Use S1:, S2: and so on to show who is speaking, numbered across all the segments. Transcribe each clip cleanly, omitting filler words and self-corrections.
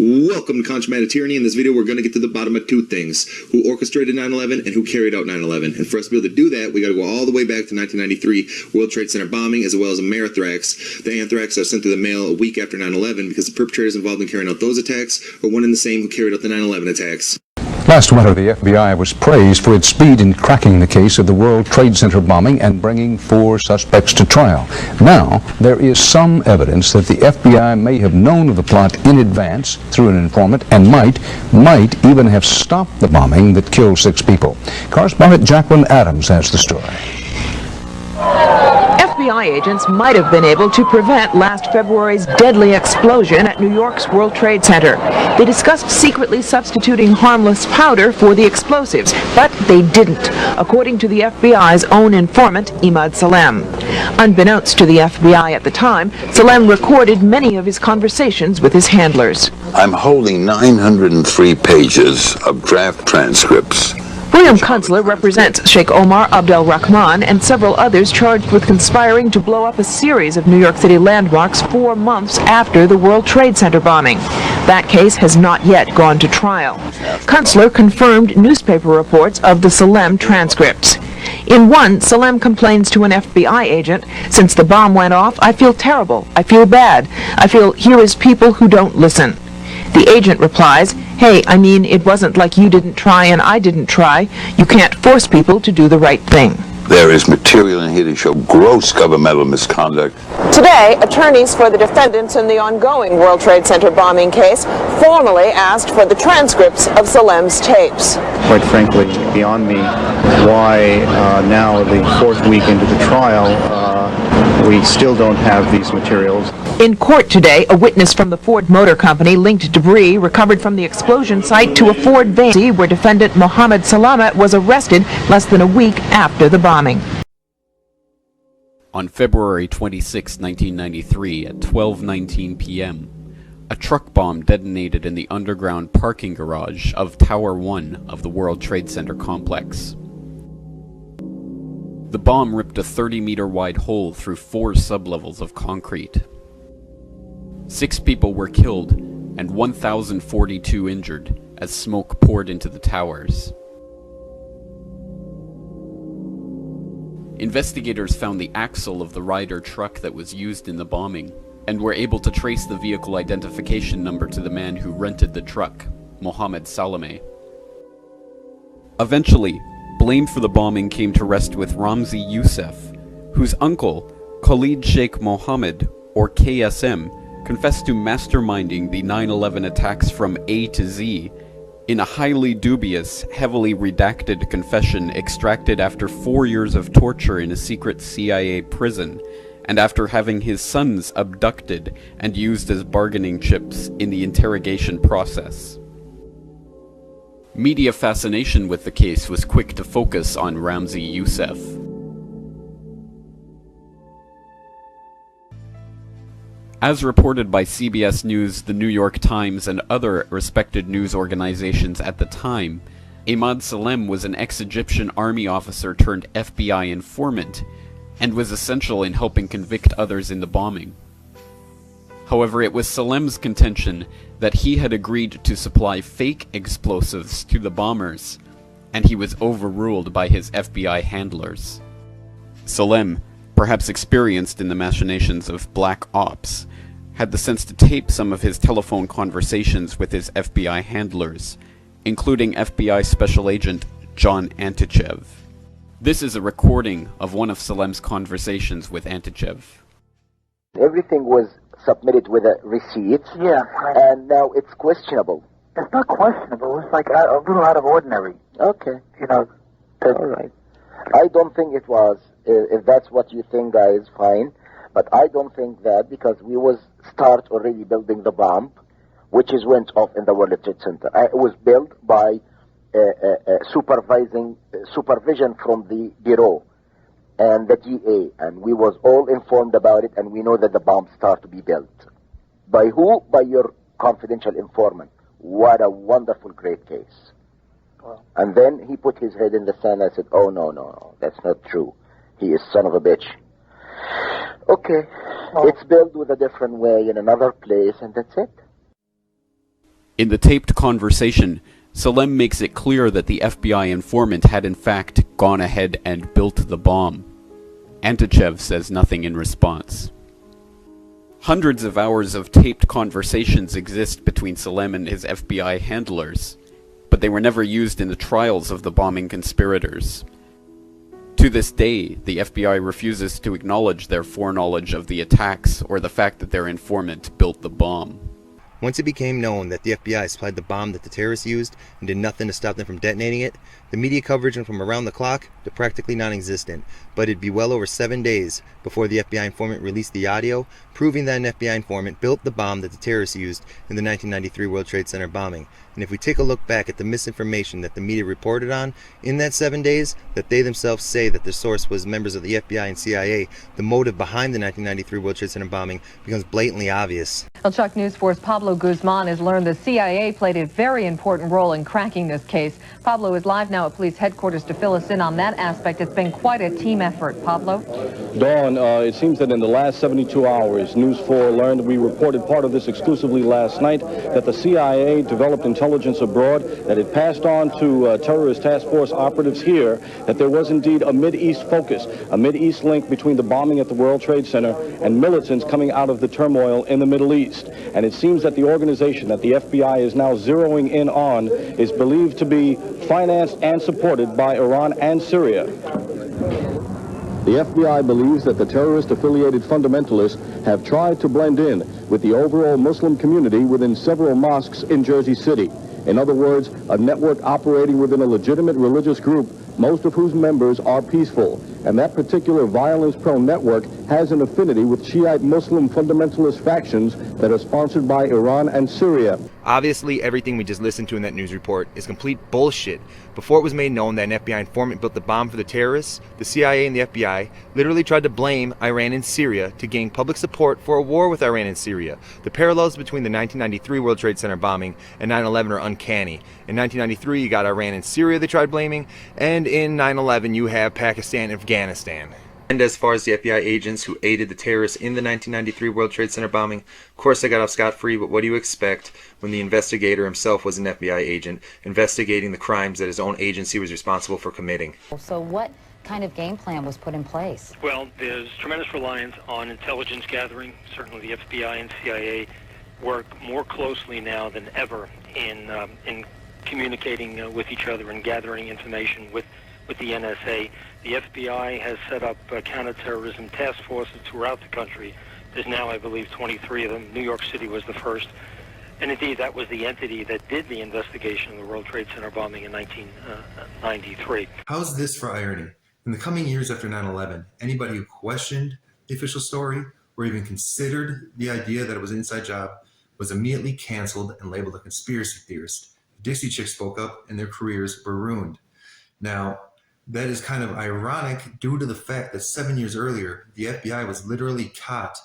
S1: Welcome to Contra Tyranny. In this video, we're going to get to the bottom of two things: who orchestrated 9/11 and who carried out 9/11. And for us to be able to do that, we got to go all the way back to 1993 World Trade Center bombing, as well as Amathrax. The anthrax are sent through the mail a week after 9/11 because the perpetrators involved in carrying out those attacks are one and the same who carried out the 9/11 attacks.
S2: Last winter, the FBI was praised for its speed in cracking the case of the World Trade Center bombing and bringing 4 suspects to trial. Now, there is some evidence that the FBI may have known of the plot in advance through an informant and might even have stopped the bombing that killed 6 people. Correspondent Jacqueline Adams has the story.
S3: FBI agents might have been able to prevent last February's deadly explosion at New York's World Trade Center. They discussed secretly substituting harmless powder for the explosives, but they didn't, according to the FBI's own informant, Ahmad Salem. Unbeknownst to the FBI at the time, Salem recorded many of his conversations with his handlers.
S4: I'm holding 903 pages of draft transcripts.
S3: William Kunstler represents Sheikh Omar Abdel Rahman and several others charged with conspiring to blow up a series of New York City landmarks 4 months after the World Trade Center bombing. That case has not yet gone to trial. Kunstler confirmed newspaper reports of the Salem transcripts. In one, Salem complains to an FBI agent, "Since the bomb went off, I feel terrible. I feel bad. I feel here is people who don't listen." The agent replies, "Hey, I mean, it wasn't like you didn't try and I didn't try. You can't force people to do the right thing."
S4: There is material in here to show gross governmental misconduct.
S3: Today, attorneys for the defendants in the ongoing World Trade Center bombing case formally asked for the transcripts of Salem's tapes.
S5: Quite frankly, beyond me, why now, the 4th week into the trial, we still don't have these materials.
S3: In court today, a witness from the Ford Motor Company linked debris recovered from the explosion site to a Ford van where defendant Mohammed Salama was arrested less than a week after the bombing.
S6: On February 26, 1993, at 12:19 p.m., a truck bomb detonated in the underground parking garage of Tower 1 of the World Trade Center complex. The bomb ripped a 30-meter wide hole through 4 sublevels of concrete. 6 people were killed and 1,042 injured as smoke poured into the towers. Investigators found the axle of the Ryder truck that was used in the bombing and were able to trace the vehicle identification number to the man who rented the truck, Mohammed Salame. Eventually, blame for the bombing came to rest with Ramzi Youssef, whose uncle, Khalid Sheikh Mohammed, or KSM, confessed to masterminding the 9/11 attacks from A to Z in a highly dubious, heavily redacted confession extracted after 4 years of torture in a secret CIA prison, and after having his sons abducted and used as bargaining chips in the interrogation process. Media fascination with the case was quick to focus on Ramzi Youssef. As reported by CBS News, the New York Times, and other respected news organizations at the time, Ahmad Salem was an ex-Egyptian army officer turned FBI informant, and was essential in helping convict others in the bombing. However, it was Salem's contention that he had agreed to supply fake explosives to the bombers, and he was overruled by his FBI handlers. Salem, perhaps experienced in the machinations of black ops, had the sense to tape some of his telephone conversations with his FBI handlers, including FBI Special Agent John Antichev. This is a recording of one of Salem's conversations with Antichev.
S7: Everything was submitted with a receipt, and now it's questionable.
S8: It's not questionable. It's like a little out of ordinary.
S7: Okay.
S8: You know.
S7: All right. I don't think it was. If that's what you think, guys, fine. But I don't think that, because we was start already building the bomb, which is went off in the World Trade Center. It was built by supervision from the Bureau and the DA, and we was all informed about it, and we know that the bomb start to be built. By who? By your confidential informant. What a wonderful, great case.
S8: Wow.
S7: And then he put his head in the sand and said, "Oh, no, that's not true. He is son of a bitch." Okay, it's built with a different way in another place, and that's it.
S6: In the taped conversation, Salem makes it clear that the FBI informant had in fact gone ahead and built the bomb. Antichev says nothing in response. Hundreds of hours of taped conversations exist between Salem and his FBI handlers, but they were never used in the trials of the bombing conspirators. To this day, the FBI refuses to acknowledge their foreknowledge of the attacks or the fact that their informant built the bomb.
S1: Once it became known that the FBI supplied the bomb that the terrorists used and did nothing to stop them from detonating it, the media coverage went from around the clock to practically non-existent, but it'd be well over 7 days before the FBI informant released the audio, proving that an FBI informant built the bomb that the terrorists used in the 1993 World Trade Center bombing. And if we take a look back at the misinformation that the media reported on in that 7 days, that they themselves say that the source was members of the FBI and CIA, the motive behind the 1993 World Trade Center bombing becomes blatantly obvious.
S9: El Chuck News 4's Pablo Guzman has learned the CIA played a very important role in cracking this case. Pablo is live now at police headquarters to fill us in on that aspect. It's been quite a team effort. Pablo?
S10: Dawn, it seems that in the last 72 hours, News 4 learned, we reported part of this exclusively last night, that the CIA developed intelligence abroad, that it passed on to terrorist task force operatives here, that there was indeed a Mid-East focus, a Mid-East link between the bombing at the World Trade Center and militants coming out of the turmoil in the Middle East. And it seems that the organization that the FBI is now zeroing in on is believed to be financed and supported by Iran and Syria. The FBI believes that the terrorist-affiliated fundamentalists have tried to blend in with the overall Muslim community within several mosques in Jersey City. In other words, a network operating within a legitimate religious group, most of whose members are peaceful. And that particular violence-prone network has an affinity with Shiite Muslim fundamentalist factions that are sponsored by Iran and Syria.
S1: Obviously, everything we just listened to in that news report is complete bullshit. Before it was made known that an FBI informant built the bomb for the terrorists, the CIA and the FBI literally tried to blame Iran and Syria to gain public support for a war with Iran and Syria. The parallels between the 1993 World Trade Center bombing and 9/11 are uncanny. In 1993, you got Iran and Syria they tried blaming, and in 9/11, you have Pakistan and Afghanistan. And as far as the FBI agents who aided the terrorists in the 1993 World Trade Center bombing, of course they got off scot-free, but what do you expect when the investigator himself was an FBI agent investigating the crimes that his own agency was responsible for committing?
S11: So what kind of game plan was put in place?
S12: Well, there's tremendous reliance on intelligence gathering. Certainly the FBI and CIA work more closely now than ever in communicating with each other and gathering information with the NSA. The FBI has set up counterterrorism task forces throughout the country. There's now, I believe, 23 of them. New York City was the first. And indeed, that was the entity that did the investigation of the World Trade Center bombing in 1993.
S1: How's this for irony? In the coming years after 9/11, anybody who questioned the official story or even considered the idea that it was an inside job was immediately canceled and labeled a conspiracy theorist. The Dixie Chicks spoke up and their careers were ruined. Now, that is kind of ironic due to the fact that 7 years earlier, the FBI was literally caught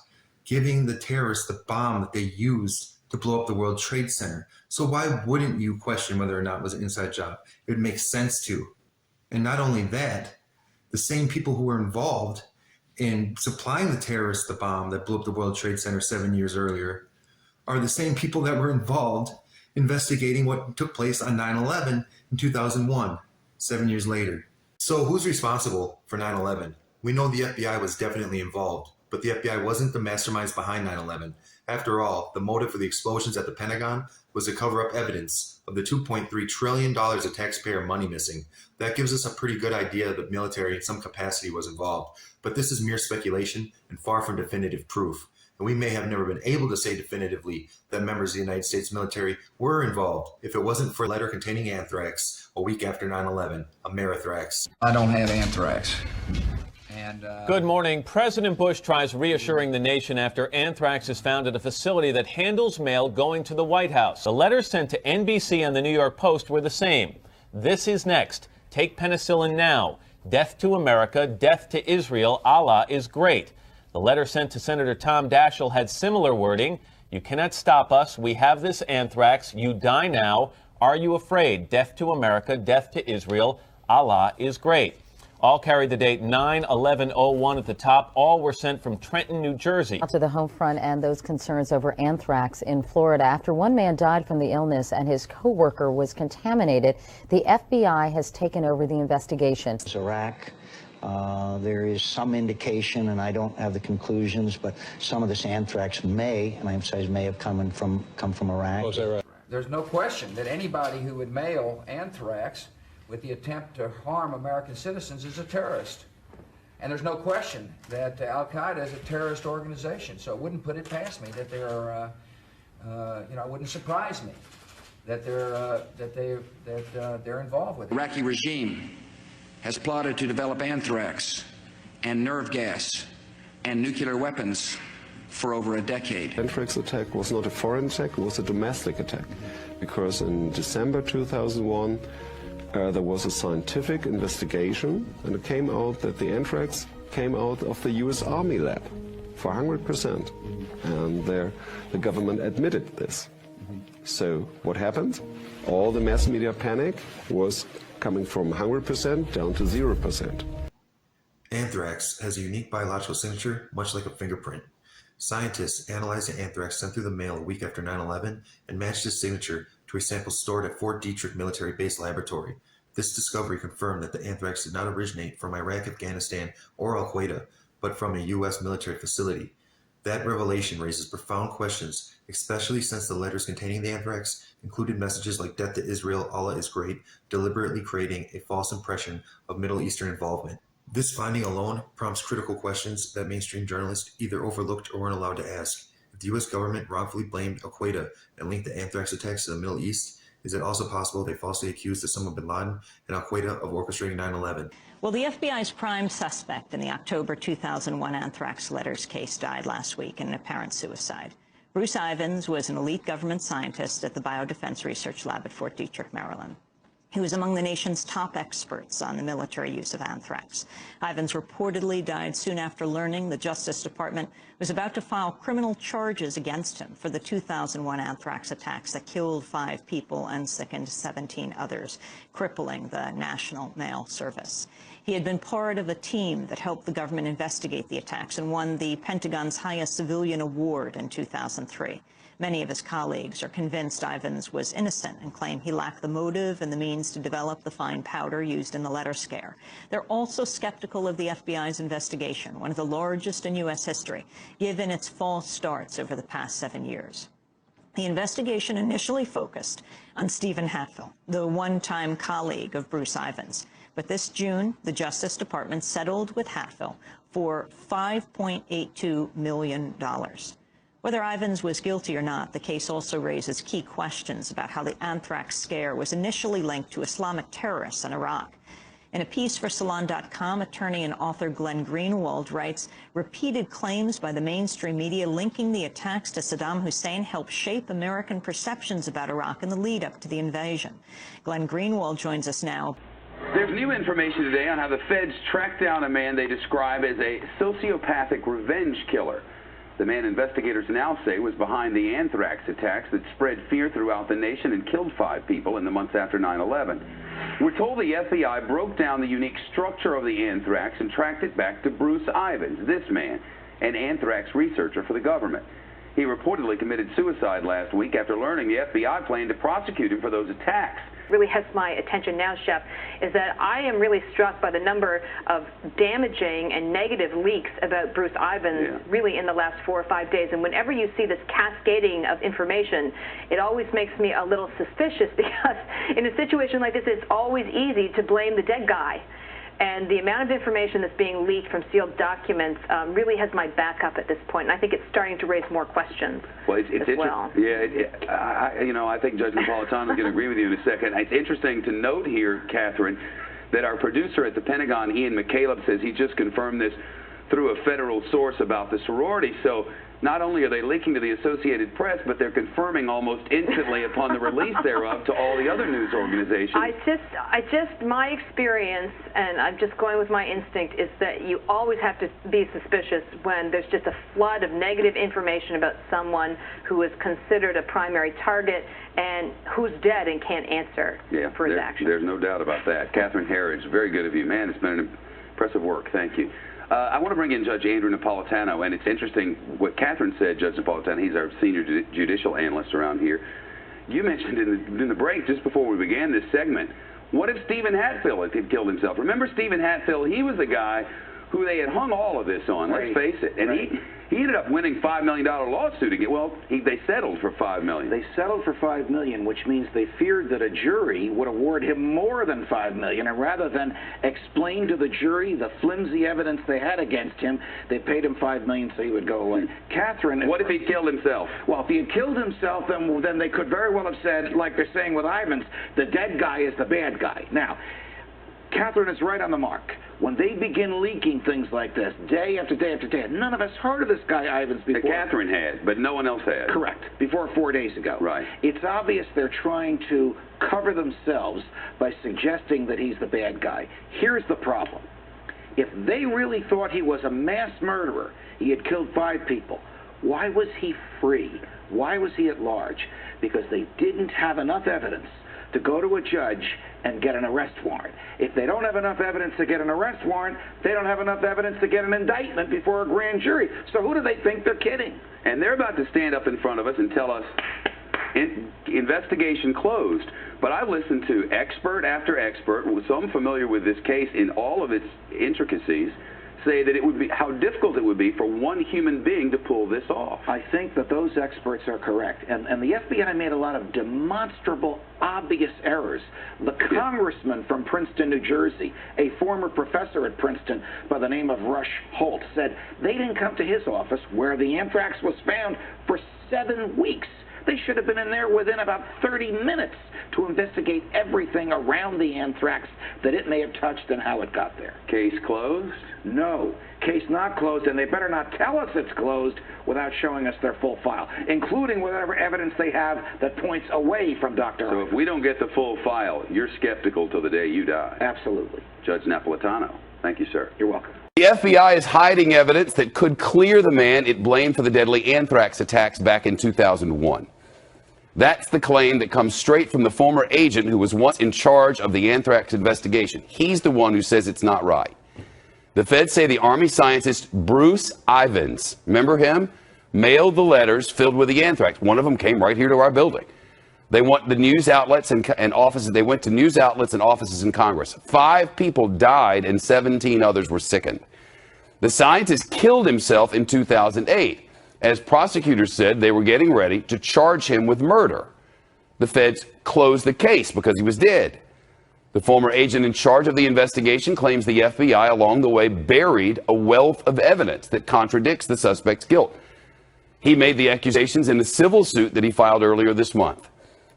S1: giving the terrorists the bomb that they used to blow up the World Trade Center. So why wouldn't you question whether or not it was an inside job? It would make sense to. And not only that, the same people who were involved in supplying the terrorists the bomb that blew up the World Trade Center 7 years earlier are the same people that were involved investigating what took place on 9/11 in 2001, 7 years later. So who's responsible for 9/11? We know the FBI was definitely involved, but the FBI wasn't the masterminds behind 9/11. After all, the motive for the explosions at the Pentagon was to cover up evidence of the $2.3 trillion of taxpayer money missing. That gives us a pretty good idea that the military in some capacity was involved, but this is mere speculation and far from definitive proof. And we may have never been able to say definitively that members of the United States military were involved if it wasn't for a letter containing anthrax a week after 9/11, Amathrax.
S13: I don't have anthrax.
S14: Good morning. President Bush tries reassuring the nation after anthrax is found at a facility that handles mail going to the White House. The letters sent to NBC and the New York Post were the same. This is next. Take penicillin now. Death to America, death to Israel. Allah is great. The letter sent to Senator Tom Daschle had similar wording. You cannot stop us. We have this anthrax. You die now. Are you afraid? Death to America, death to Israel. Allah is great. All carried the date 9/11/01 at the top. All were sent from Trenton, New Jersey.
S11: To the home front and those concerns over anthrax in Florida. After one man died from the illness and his co-worker was contaminated, the FBI has taken over the investigation.
S13: Iraq. There is some indication, and I don't have the conclusions, but some of this anthrax may, and I emphasize may, have come from Iraq.
S15: There's no question that anybody who would mail anthrax with the attempt to harm American citizens is a terrorist. And there's no question that Al-Qaeda is a terrorist organization. So it wouldn't put it past me that they're, it wouldn't surprise me that they're involved with it.
S16: The Iraqi regime has plotted to develop anthrax and nerve gas and nuclear weapons for over a decade.
S17: Anthrax attack was not a foreign attack, it was a domestic attack. Because in December 2001, there was a scientific investigation, and it came out that the anthrax came out of the US Army lab for 100%. And the government admitted this. So what happened? All the mass media panic was coming from 100% down to 0%.
S18: Anthrax has a unique biological signature, much like a fingerprint. Scientists analyzed the anthrax sent through the mail a week after 9/11 and matched its signature to a sample stored at Fort Detrick Military Base Laboratory. This discovery confirmed that the anthrax did not originate from Iraq, Afghanistan, or Al-Qaeda, but from a U.S. military facility. That revelation raises profound questions, especially since the letters containing the anthrax included messages like "Death to Israel, Allah is great," deliberately creating a false impression of Middle Eastern involvement. This finding alone prompts critical questions that mainstream journalists either overlooked or weren't allowed to ask. If the U.S. government wrongfully blamed Al-Qaeda and linked the anthrax attacks to the Middle East, is it also possible they falsely accused Osama bin Laden and Al-Qaeda of orchestrating 9/11?
S19: Well, the FBI's prime suspect in the October 2001 anthrax letters case died last week in an apparent suicide. Bruce Ivins was an elite government scientist at the Biodefense Research Lab at Fort Detrick, Maryland. He was among the nation's top experts on the military use of anthrax. Ivins reportedly died soon after learning the Justice Department was about to file criminal charges against him for the 2001 anthrax attacks that killed 5 people and sickened 17 others, crippling the National Mail Service. He had been part of a team that helped the government investigate the attacks and won the Pentagon's highest civilian award in 2003. Many of his colleagues are convinced Ivins was innocent and claim he lacked the motive and the means to develop the fine powder used in the letter scare. They're also skeptical of the FBI's investigation, one of the largest in U.S. history, given its false starts over the past 7 years. The investigation initially focused on Stephen Hatfill, the one-time colleague of Bruce Ivins. But this June, the Justice Department settled with Hatfill for $5.82 million. Whether Ivins was guilty or not, the case also raises key questions about how the anthrax scare was initially linked to Islamic terrorists in Iraq. In a piece for Salon.com, attorney and author Glenn Greenwald writes, repeated claims by the mainstream media linking the attacks to Saddam Hussein helped shape American perceptions about Iraq in the lead-up to the invasion. Glenn Greenwald joins us now.
S20: There's new information today on how the feds tracked down a man they describe as a sociopathic revenge killer. The man investigators now say was behind the anthrax attacks that spread fear throughout the nation and killed 5 people in the months after 9/11. We're told the FBI broke down the unique structure of the anthrax and tracked it back to Bruce Ivins, this man, an anthrax researcher for the government. He reportedly committed suicide last week after learning the FBI planned to prosecute him for those attacks.
S21: Really has my attention now, Chef, is that I am really struck by the number of damaging and negative leaks about Bruce Ivins really in the last 4 or 5 days. And whenever you see this cascading of information, it always makes me a little suspicious because in a situation like this, it's always easy to blame the dead guy. And the amount of information that's being leaked from sealed documents really has my back up at this point, and I think it's starting to raise more questions.
S20: Well, it's
S21: as well.
S20: Yeah, I think Judge Napolitano is going to agree with you in a second. It's interesting to note here, Catherine, that our producer at the Pentagon, Ian McCaleb, says he just confirmed this through a federal source about the sorority. So not only are they leaking to the Associated Press, but they're confirming almost instantly upon the release thereof to all the other news organizations.
S21: My experience, and I'm just going with my instinct, is that you always have to be suspicious when there's just a flood of negative information about someone who is considered a primary target and who's dead and can't answer for his actions.
S20: There's no doubt about that. Catherine Herridge, very good of you. Man, it's been an Impressive work. Thank you. I want to bring in Judge Andrew Napolitano, and it's interesting what Catherine said, Judge Napolitano. He's our senior judicial analyst around here. You mentioned in the break, just before we began this segment, what if Stephen Hatfield had killed himself? Remember Stephen Hatfield? He was the guy who they had hung all of this on, let's face it. And he ended up winning $5 million lawsuit again. Well, they settled for $5 million.
S2: They settled for $5 million, which means they feared that a jury would award him more than $5 million. And rather than explain to the jury the flimsy evidence they had against him, they paid him $5 million so he would go away. Catherine...
S20: What if he killed himself?
S2: Well, if he had killed himself, then they could very well have said, like they're saying with Ivins, the dead guy is the bad guy. Now, Catherine is right on the mark. When they begin leaking things like this, day after day after day, none of us heard of this guy Ivins before.
S20: Catherine had, but no one else had.
S2: Correct. Before 4 days ago.
S20: Right.
S2: It's obvious they're trying to cover themselves by suggesting that he's the bad guy. Here's the problem. If they really thought he was a mass murderer, he had killed 5 people, why was he free? Why was he at large? Because they didn't have enough evidence to go to a judge and get an arrest warrant. If they don't have enough evidence to get an arrest warrant, they don't have enough evidence to get an indictment before a grand jury. So who do they think they're kidding?
S20: And they're about to stand up in front of us and tell us investigation closed. But I've listened to expert after expert, some familiar with this case in all of its intricacies, say that it would be how difficult it would be for one human being to pull this off.
S2: I think that those experts are correct. And the FBI made a lot of demonstrable, obvious errors. The congressman from Princeton, New Jersey, a former professor at Princeton by the name of Rush Holt, said they didn't come to his office where the anthrax was found for 7 weeks. They should have been in there within about 30 minutes to investigate everything around the anthrax that it may have touched and how it got there.
S20: Case closed?
S2: No. Case not closed, and they better not tell us it's closed without showing us their full file, including whatever evidence they have that points away from Dr.
S20: So if we don't get the full file, you're skeptical till the day you die.
S2: Absolutely.
S20: Judge Napolitano. Thank you, sir.
S2: You're welcome.
S22: The FBI is hiding evidence that could clear the man it blamed for the deadly anthrax attacks back in 2001. That's the claim that comes straight from the former agent who was once in charge of the anthrax investigation. He's the one who says it's not right. The feds say the Army scientist Bruce Ivins, remember him, mailed the letters filled with the anthrax. One of them came right here to our building. They want the news outlets and offices. They went to news outlets and offices in Congress. 5 people died and 17 others were sickened. The scientist killed himself in 2008. As prosecutors said, they were getting ready to charge him with murder. The feds closed the case because he was dead. The former agent in charge of the investigation claims the FBI along the way buried a wealth of evidence that contradicts the suspect's guilt. He made the accusations in a civil suit that he filed earlier this month.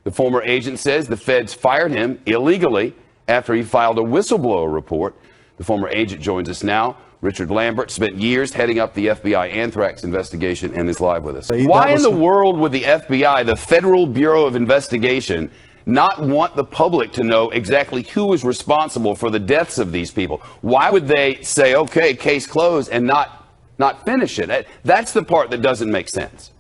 S22: The former agent says the feds fired him illegally after he filed a whistleblower report. The former agent joins us now. Richard Lambert spent years heading up the FBI anthrax investigation and is live with us. Why in the world would the FBI, the Federal Bureau of Investigation, not want the public to know exactly who is responsible for the deaths of these people? Why would they say, okay, case closed, and not finish it? That's the part that doesn't make sense.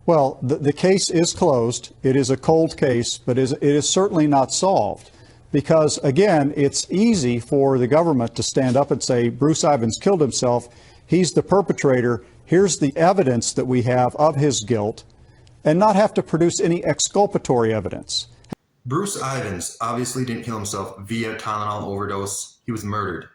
S23: Well, the case is closed. It is a cold case, but it is certainly not solved. Because, again, it's easy for the government to stand up and say, Bruce Ivins killed himself. He's the perpetrator. Here's the evidence that we have of his guilt, and not have to produce any exculpatory evidence.
S18: Bruce Ivins obviously didn't kill himself via Tylenol overdose. He was murdered.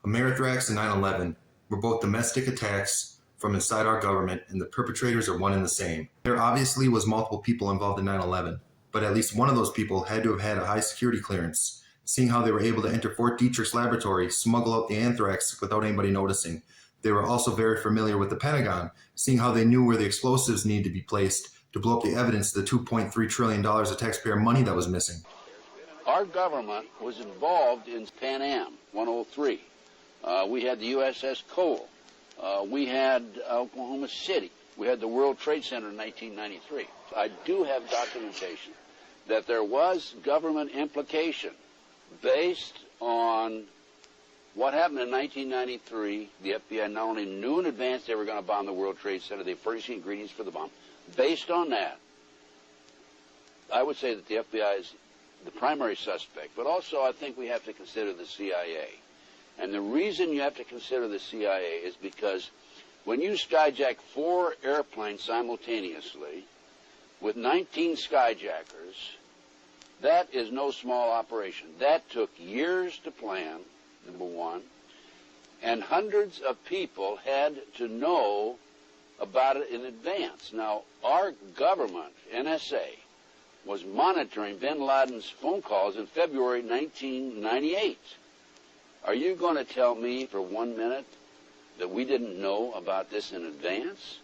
S18: Amathrax and 9/11 were both domestic attacks from inside our government, and the perpetrators are one and the same. There obviously was multiple people involved in 9/11. But at least one of those people had to have had a high security clearance. Seeing how they were able to enter Fort Detrick's laboratory, smuggle out the anthrax without anybody noticing. They were also very familiar with the Pentagon, seeing how they knew where the explosives needed to be placed to blow up the evidence of the $2.3 trillion of taxpayer money that was missing.
S24: Our government was involved in Pan Am 103. We had the USS Cole. We had Oklahoma City. We had the World Trade Center in 1993. I do have documentation that there was government implication based on what happened in 1993. The FBI not only knew in advance they were going to bomb the World Trade Center, they furnished the ingredients for the bomb. Based on that, I would say that the FBI is the primary suspect, but also I think we have to consider the CIA. And the reason you have to consider the CIA is because when you skyjack 4 airplanes simultaneously with 19 skyjackers, that is no small operation. That took years to plan, number one, and hundreds of people had to know about it in advance. Now, our government, NSA, was monitoring bin Laden's phone calls in February 1998. Are you going to tell me for 1 minute that we didn't know about this in advance?